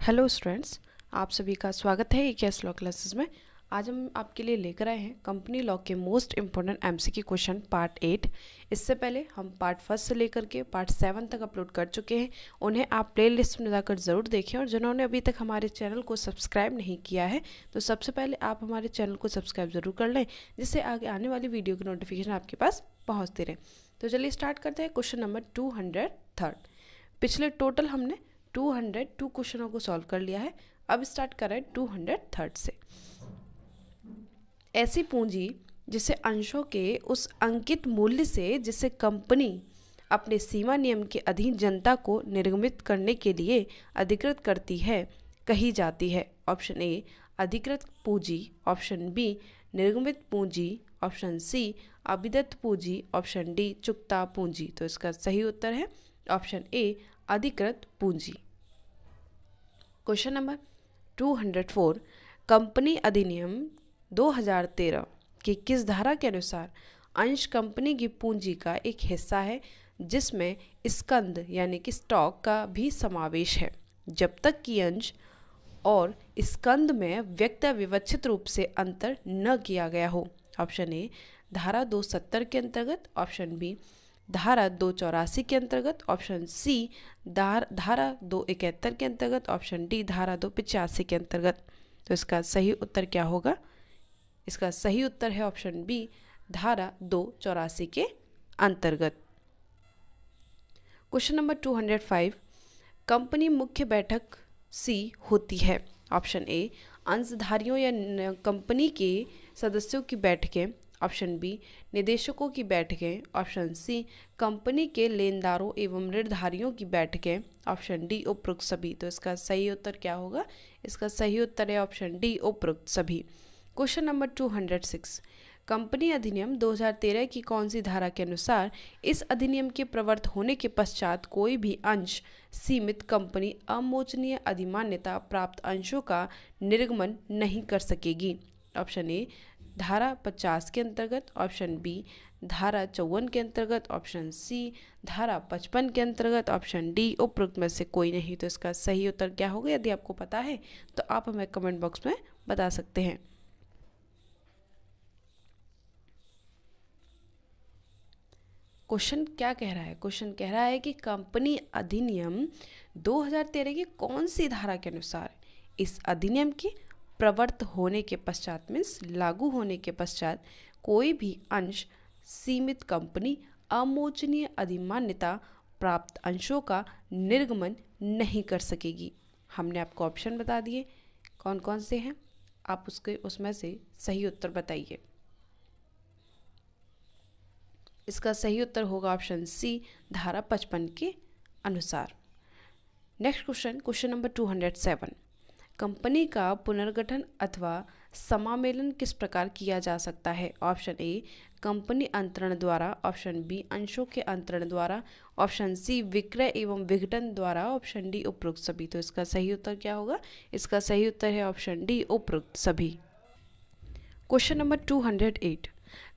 Hello students, आप सभी का स्वागत है EKS लॉ क्लासेस में। आज हम आपके लिए लेकर आए हैं कंपनी लॉ के most important MCQ question part 8। इससे पहले हम पार्ट 1 से लेकर के पार्ट 7 तक अपलोड कर चुके हैं। उन्हें आप प्लेलिस्ट में जाकर ज़रूर देखें, और जिन्होंने अभी तक हमारे चैनल को सब्सक्राइब नहीं किया है तो सबसे पहले आप हमारे चैनल को सब्सक्राइब ज़रूर कर लें, जिससे आगे आने वाली वीडियो की नोटिफिकेशन आपके पास पहुँचते रहे। तो चलिए स्टार्ट करते हैं। Question number 203। पिछले टोटल हमने 202 क्वेश्चनों को सॉल्व कर लिया है। अब स्टार्ट कर रहे हैं 203 से। ऐसी पूंजी जिसे अंशों के उस अंकित मूल्य से जिसे कंपनी अपने सीमा नियम के अधीन जनता को निर्गमित करने के लिए अधिकृत करती है कही जाती है। ऑप्शन ए अधिकृत पूंजी, ऑप्शन बी निर्गमित पूंजी, ऑप्शन सी अभिदत्त पूंजी, ऑप्शन डी चुकता पूंजी। तो इसका सही उत्तर है ऑप्शन ए अधिकृत पूंजी। Question number 204। कंपनी अधिनियम 2013 की किस धारा के अनुसार अंश कंपनी की पूंजी का एक हिस्सा है जिसमें स्कंद यानी कि स्टॉक का भी समावेश है, जब तक कि अंश और स्कंद में व्यक्त विवक्षित रूप से अंतर न किया गया हो। ऑप्शन ए धारा 270 के अंतर्गत, ऑप्शन बी धारा 284 के अंतर्गत, ऑप्शन सी धारा 271 के अंतर्गत, ऑप्शन डी धारा 285 के अंतर्गत। तो इसका सही उत्तर क्या होगा? इसका सही उत्तर है ऑप्शन बी धारा 284 के अंतर्गत। Question number 205। कंपनी मुख्य बैठक सी होती है। ऑप्शन ए अंशधारियों या कंपनी के सदस्यों की बैठकें, ऑप्शन बी निदेशकों की बैठकें, ऑप्शन सी कंपनी के लेनदारों एवं ऋणधारियों की बैठकें, ऑप्शन डी उपरोक्त सभी। तो इसका सही उत्तर क्या होगा? इसका सही उत्तर है ऑप्शन डी उपरोक्त सभी। Question number 206। कंपनी अधिनियम 2013 की कौन सी धारा के अनुसार इस अधिनियम के प्रवर्त होने के पश्चात कोई भी अंश सीमित कंपनी अमोचनीय अधिमान्यता प्राप्त अंशों का निर्गमन नहीं कर सकेगी? ऑप्शन ए धारा 50 के अंतर्गत, ऑप्शन बी धारा 54 के अंतर्गत, ऑप्शन सी धारा 55 के अंतर्गत, ऑप्शन डी उपरोक्त में से कोई नहीं। तो इसका सही उत्तर क्या होगा? यदि आपको पता है तो आप हमें कमेंट बॉक्स में बता सकते हैं। क्वेश्चन क्या कह रहा है? क्वेश्चन कह रहा है कि कंपनी अधिनियम 2013 की कौन सी धारा के अनुसार इस अधिनियम के प्रवर्त होने के पश्चात मीन्स लागू होने के पश्चात कोई भी अंश सीमित कंपनी अमोचनीय अधिमान्यता प्राप्त अंशों का निर्गमन नहीं कर सकेगी। हमने आपको ऑप्शन बता दिए कौन कौन से हैं, आप उसमें से सही उत्तर बताइए। इसका सही उत्तर होगा ऑप्शन सी धारा 55 के अनुसार। Next question, question number 207। Company का पुनर्गठन अथवा समामेलन किस प्रकार किया जा सकता है? ऑप्शन ए कंपनी अंतरण द्वारा, ऑप्शन बी अंशों के अंतरण द्वारा, ऑप्शन सी विक्रय एवं विघटन द्वारा, ऑप्शन डी उपरोक्त सभी। तो इसका सही उत्तर क्या होगा? इसका सही उत्तर है ऑप्शन डी उपरोक्त सभी। Question number 208।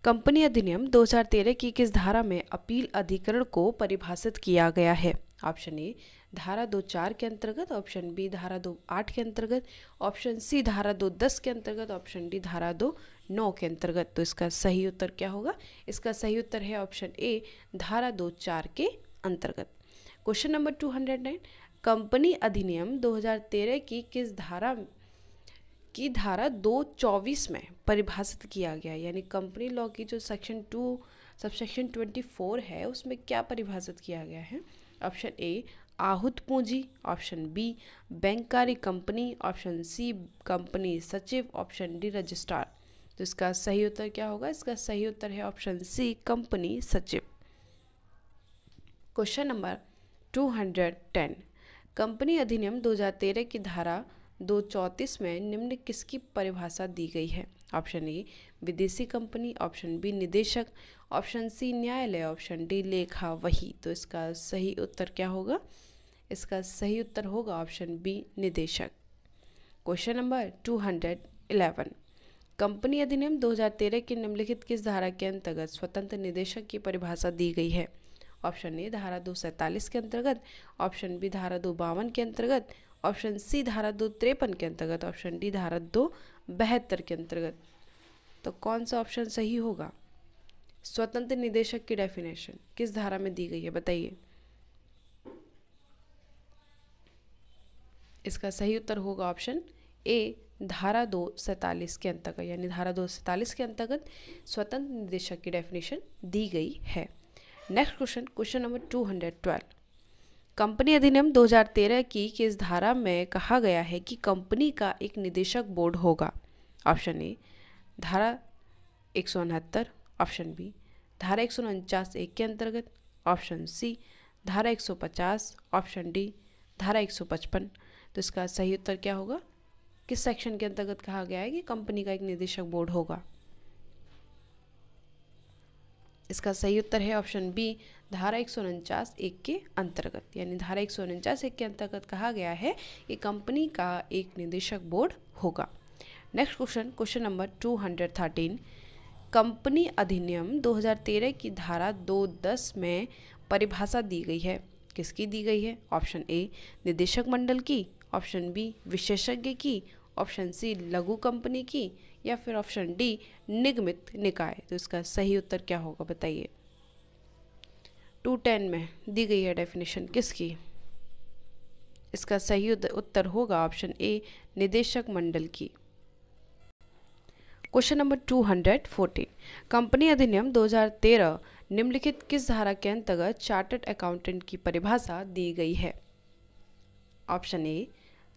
कंपनी अधिनियम 2013 की किस धारा में अपील अधिकरण को परिभाषित किया गया है? ऑप्शन ए धारा 24 के अंतर्गत, ऑप्शन बी धारा 28 के अंतर्गत, ऑप्शन सी धारा 210 के अंतर्गत, ऑप्शन डी धारा 29 के अंतर्गत। तो इसका सही उत्तर क्या होगा? इसका सही उत्तर है ऑप्शन ए धारा 24 के अंतर्गत। Question number 209। कंपनी अधिनियम 2013 की किस धारा 224 में परिभाषित किया गया, यानी कंपनी लॉ की जो सेक्शन 2 सबसेक्शन 24 है उसमें क्या परिभाषित किया गया है? ऑप्शन ए आहूत पूंजी, ऑप्शन बी बैंककारी कंपनी, ऑप्शन सी कंपनी सचिव, ऑप्शन डी रजिस्ट्रार। तो इसका सही उत्तर क्या होगा? इसका सही उत्तर है ऑप्शन सी कंपनी सचिव। Question number 210। कंपनी अधिनियम 2013 की धारा 234 में निम्न किसकी परिभाषा दी गई है? ऑप्शन ए विदेशी कंपनी, ऑप्शन बी निदेशक, ऑप्शन सी न्यायालय, ऑप्शन डी लेखा वही। तो इसका सही उत्तर क्या होगा? इसका सही उत्तर होगा ऑप्शन बी निदेशक। Question number 211। कंपनी अधिनियम 2013 की निम्नलिखित किस धारा के अंतर्गत स्वतंत्र निदेशक की परिभाषा दी गई है? ऑप्शन ए धारा 247 के अंतर्गत, ऑप्शन बी धारा 252 के अंतर्गत, ऑप्शन सी धारा 253 के अंतर्गत, ऑप्शन डी धारा 272 के अंतर्गत। तो कौन सा ऑप्शन सही होगा? स्वतंत्र निदेशक की डेफिनेशन किस धारा में दी गई है, बताइए। इसका सही उत्तर होगा ऑप्शन ए धारा 247 के अंतर्गत, यानी धारा 247 के अंतर्गत स्वतंत्र निदेशक की डेफिनेशन दी गई है। Next question, question number 212। Company अधिनियम 2013 की किस धारा में कहा गया है कि कंपनी का एक निदेशक बोर्ड होगा? ऑप्शन ए धारा 169, ऑप्शन बी धारा 149(1) के अंतर्गत, ऑप्शन सी धारा 150, ऑप्शन डी धारा 155। तो इसका सही उत्तर क्या होगा? किस सेक्शन के अंतर्गत कहा गया है कि कंपनी का एक निदेशक बोर्ड होगा? इसका सही उत्तर है ऑप्शन बी धारा 149(1) के अंतर्गत, यानी धारा 149(1) के अंतर्गत कहा गया है कि कंपनी का एक निदेशक बोर्ड होगा। Next question, question number 213। Company अधिनियम 2013 की धारा 210 में परिभाषा दी गई है, किसकी दी गई है? ऑप्शन ए निदेशक मंडल की, ऑप्शन बी विशेषज्ञ की, ऑप्शन सी लघु कंपनी की, या फिर ऑप्शन डी निगमित निकाय। तो इसका सही उत्तर क्या होगा, बताइए। 210 में दी गई है डेफिनेशन किसकी? इसका सही उत्तर होगा ऑप्शन ए निदेशक मंडल की। Question number 214। कंपनी अधिनियम 2013 निम्नलिखित किस धारा के अंतर्गत चार्टर्ड अकाउंटेंट की परिभाषा दी गई है? ऑप्शन ए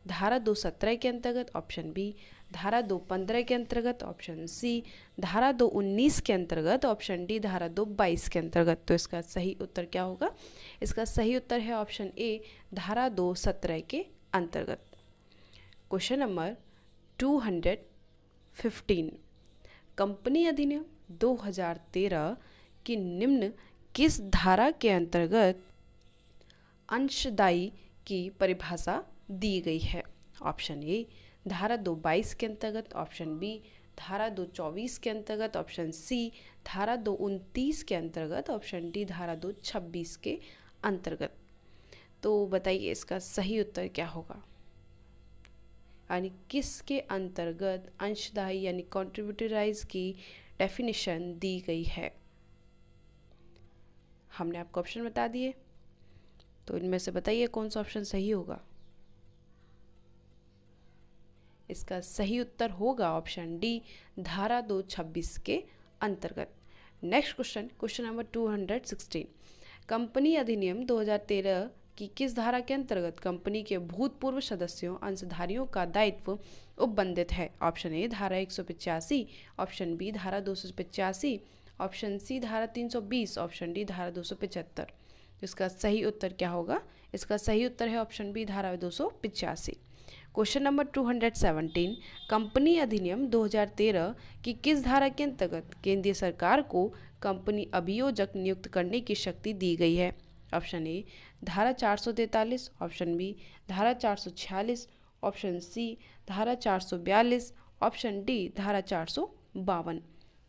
धारा 217 के अंतर्गत, ऑप्शन बी धारा 215 के अंतर्गत, ऑप्शन सी धारा 219 के अंतर्गत, ऑप्शन डी धारा 222 के अंतर्गत। तो इसका सही उत्तर क्या होगा? इसका सही उत्तर है ऑप्शन ए धारा 217 के अंतर्गत। Question number 215। कंपनी अधिनियम 2013 की निम्न किस धारा के अंतर्गत अंशदायी की परिभाषा दी गई है? ऑप्शन ए धारा 222 के अंतर्गत, ऑप्शन बी धारा 224 के अंतर्गत, ऑप्शन सी धारा 229 के अंतर्गत, ऑप्शन डी धारा 226 के अंतर्गत। तो बताइए इसका सही उत्तर क्या होगा, यानी किसके अंतर्गत अंशदायी यानी कॉन्ट्रीब्यूटराइज की डेफिनेशन दी गई है? हमने आपको ऑप्शन बता दिए, तो इनमें से बताइए कौन सा ऑप्शन सही होगा। इसका सही उत्तर होगा ऑप्शन डी धारा 226 के अंतर्गत। Next question, question number 216। Company अधिनियम 2013 की किस धारा के अंतर्गत कंपनी के भूतपूर्व सदस्यों अंशधारियों का दायित्व उपबंधित है? ऑप्शन ए धारा 185, ऑप्शन बी धारा 285, ऑप्शन सी धारा 320, ऑप्शन डी धारा 275। इसका सही उत्तर क्या होगा? इसका सही उत्तर है ऑप्शन बी धारा 285। Question number 217। कंपनी अधिनियम 2013 की किस धारा के अंतर्गत केंद्रीय सरकार को कंपनी अभियोजक नियुक्त करने की शक्ति दी गई है? ऑप्शन ए धारा 443, ऑप्शन बी धारा 446, ऑप्शन सी धारा 442, ऑप्शन डी धारा 452।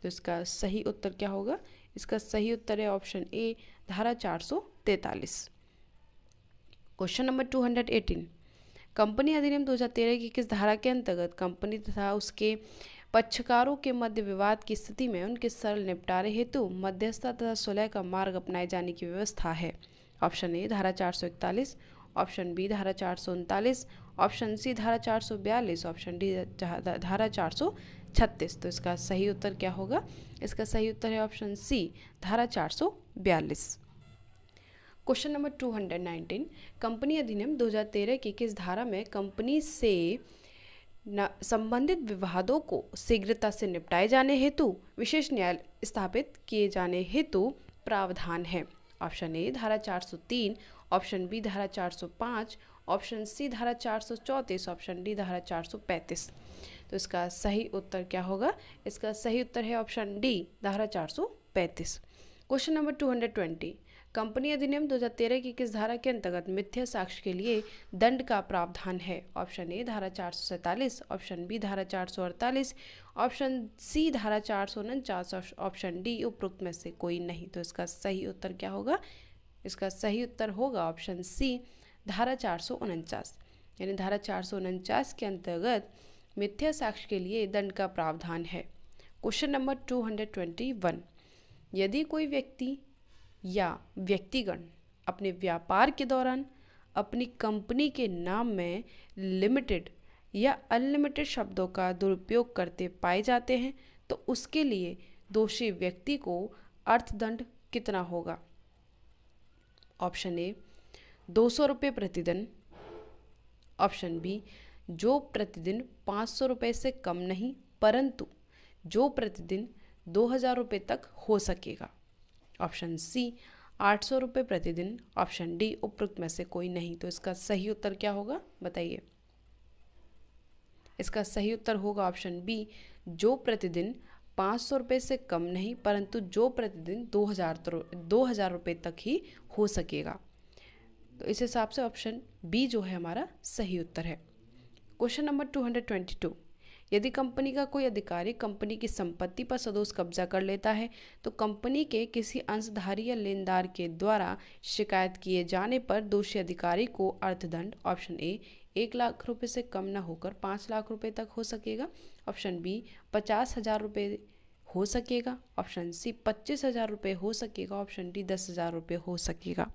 तो इसका सही उत्तर क्या होगा? इसका सही उत्तर है ऑप्शन ए धारा 443। Question number 218। कंपनी अधिनियम 2013 की किस धारा के अंतर्गत कंपनी तथा उसके पक्षकारों के मध्य विवाद की स्थिति में उनके सरल निपटारे हेतु मध्यस्थता तथा सुलह का मार्ग अपनाए जाने की व्यवस्था है? ऑप्शन ए धारा 441, ऑप्शन बी धारा 439, ऑप्शन सी धारा 442, ऑप्शन डी धारा 436। तो इसका सही उत्तर क्या होगा? इसका सही उत्तर है ऑप्शन सी धारा 442। Question number 219। कंपनी अधिनियम 2013 की किस धारा में कंपनी से संबंधित विवादों को शीघ्रता से निपटाए जाने हेतु विशेष न्यायालय स्थापित किए जाने हेतु प्रावधान है? ऑप्शन ए धारा 403, ऑप्शन बी धारा 405, ऑप्शन सी धारा 434, ऑप्शन डी धारा 435। तो इसका सही उत्तर क्या होगा? इसका सही उत्तर है ऑप्शन डी धारा 435। Question number 220। कंपनी अधिनियम 2013 की किस धारा के अंतर्गत मिथ्या साक्ष्य के लिए दंड का प्रावधान है? ऑप्शन ए धारा 447, ऑप्शन बी धारा 448, ऑप्शन सी धारा 449, ऑप्शन डी उपरोक्त में से कोई नहीं। तो इसका सही उत्तर क्या होगा? इसका सही उत्तर होगा ऑप्शन सी धारा 449, यानी धारा 449 के अंतर्गत मिथ्या साक्ष्य के लिए दंड का प्रावधान है। क्वेश्चन नंबर 221, यदि कोई व्यक्ति या व्यक्तिगण अपने व्यापार के दौरान अपनी कंपनी के नाम में लिमिटेड या अनलिमिटेड शब्दों का दुरुपयोग करते पाए जाते हैं तो उसके लिए दोषी व्यक्ति को अर्थदंड कितना होगा? ऑप्शन ए 200 रुपये प्रतिदिन, ऑप्शन बी जो प्रतिदिन 500 रुपये से कम नहीं परंतु जो प्रतिदिन 2000 रुपये तक हो सकेगा, ऑप्शन सी 800 रुपये प्रतिदिन, ऑप्शन डी उपरोक्त में से कोई नहीं। तो इसका सही उत्तर क्या होगा बताइए? इसका सही उत्तर होगा ऑप्शन बी, जो प्रतिदिन 500 रुपये से कम नहीं परंतु जो प्रतिदिन 2000 रुपये तक ही हो सकेगा। तो इस हिसाब से ऑप्शन बी जो है हमारा सही उत्तर है। क्वेश्चन नंबर 222, यदि कंपनी का कोई अधिकारी कंपनी की संपत्ति पर सदोष कब्जा कर लेता है तो कंपनी के किसी अंशधारी या लेनदार के द्वारा शिकायत किए जाने पर दोषी अधिकारी को अर्थदंड ऑप्शन ए 1 लाख रुपये से कम न होकर 5 लाख रुपये तक हो सकेगा, ऑप्शन बी 50,000 रुपये हो सकेगा, ऑप्शन सी 25,000 रुपये हो सकेगा, ऑप्शन डी 10,000 रुपये हो सकेगा।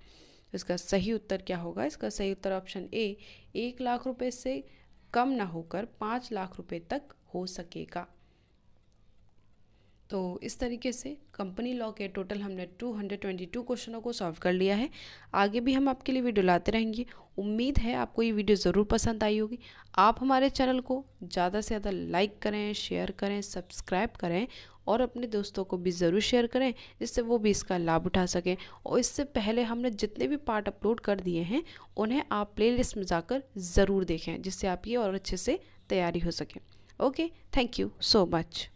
इसका सही उत्तर क्या होगा? इसका सही उत्तर ऑप्शन ए 1 लाख रुपये से कम ना होकर 5 लाख रुपए तक हो सकेगा। तो इस तरीके से कंपनी लॉ के टोटल हमने 222 क्वेश्चनों को सॉल्व कर लिया है। आगे भी हम आपके लिए वीडियो लाते रहेंगे। उम्मीद है आपको ये वीडियो ज़रूर पसंद आई होगी। आप हमारे चैनल को ज़्यादा से ज़्यादा लाइक करें, शेयर करें, सब्सक्राइब करें और अपने दोस्तों को भी ज़रूर शेयर करें जिससे वो भी इसका लाभ उठा सकें। और इससे पहले हमने जितने भी पार्ट अपलोड कर दिए हैं उन्हें आप प्लेलिस्ट में जाकर ज़रूर देखें जिससे आपकी और अच्छे से तैयारी हो सके। Okay, thank you so much.